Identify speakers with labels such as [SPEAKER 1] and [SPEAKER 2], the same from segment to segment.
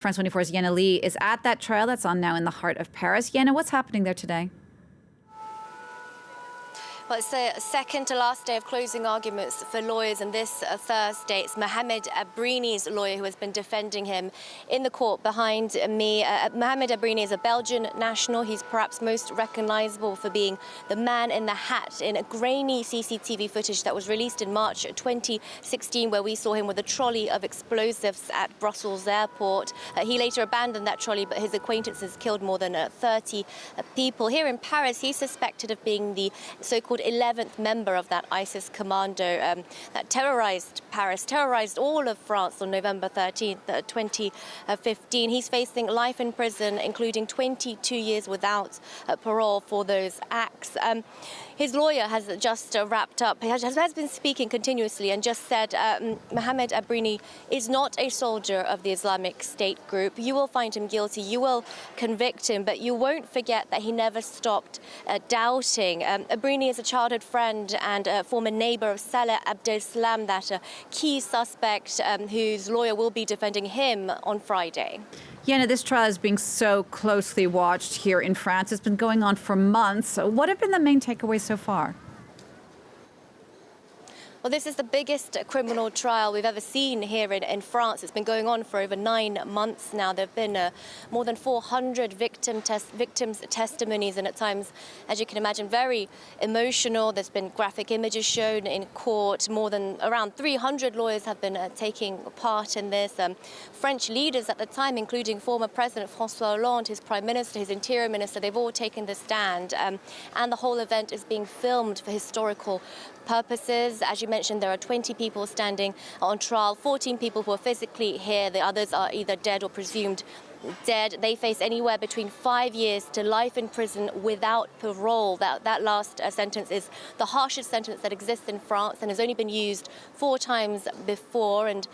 [SPEAKER 1] France 24's Yena Lee is at that trial that's on now in the heart of Paris. Yena, what's happening there today?
[SPEAKER 2] Well, it's the second to last day of closing arguments for lawyers, and this Thursday it's Mohamed Abrini's lawyer who has been defending him in the court behind me. Mohamed Abrini is a Belgian national. He's perhaps most recognizable for being the man in the hat in a grainy CCTV footage that was released in March 2016, where we saw him with a trolley of explosives at Brussels airport. He later abandoned that trolley, but his acquaintances killed more than 30 people. Here in Paris, he's suspected of being the so-called 11th member of that ISIS commando that terrorized Paris, terrorized all of France on November 13th, 2015. He's facing life in prison, including 22 years without parole for those acts. His lawyer has just wrapped up, has been speaking continuously and just said Mohamed Abrini is not a soldier of the Islamic State group. You will find him guilty, you will convict him, but you won't forget that he never stopped doubting. Abrini is a childhood friend and a former neighbor of Saleh Abdeslam, that key suspect whose lawyer will be defending him on Friday.
[SPEAKER 1] Yena, this trial is being so closely watched here in France. It's been going on for months. What have been the main takeaways so far?
[SPEAKER 2] Well, this is the biggest criminal trial we've ever seen here in France. It's been going on for over 9 months now. There have been more than 400 victims' testimonies, and at times, as you can imagine, very emotional. There's been graphic images shown in court. More than around 300 lawyers have been taking part in this. French leaders at the time, including former President François Hollande, his Prime Minister, his Interior Minister, they've all taken the stand. And the whole event is being filmed for historical purposes. As you mentioned, there are 20 people standing on trial, 14 people who are physically here. The others are either dead or presumed dead. They face anywhere between 5 years to life in prison without parole. That last sentence is the harshest sentence that exists in France and has only been used 4 times before. And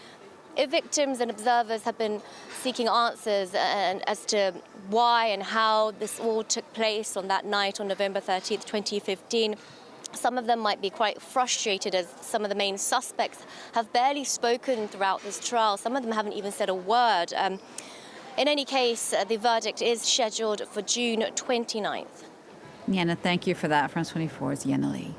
[SPEAKER 2] victims and observers have been seeking answers as to why and how this all took place on that night on November 13th, 2015. Some of them might be quite frustrated, as some of the main suspects have barely spoken throughout this trial. Some of them haven't even said a word. In any case, the verdict is scheduled for June 29th.
[SPEAKER 1] Yena, thank you for that. France 24's Yena Lee.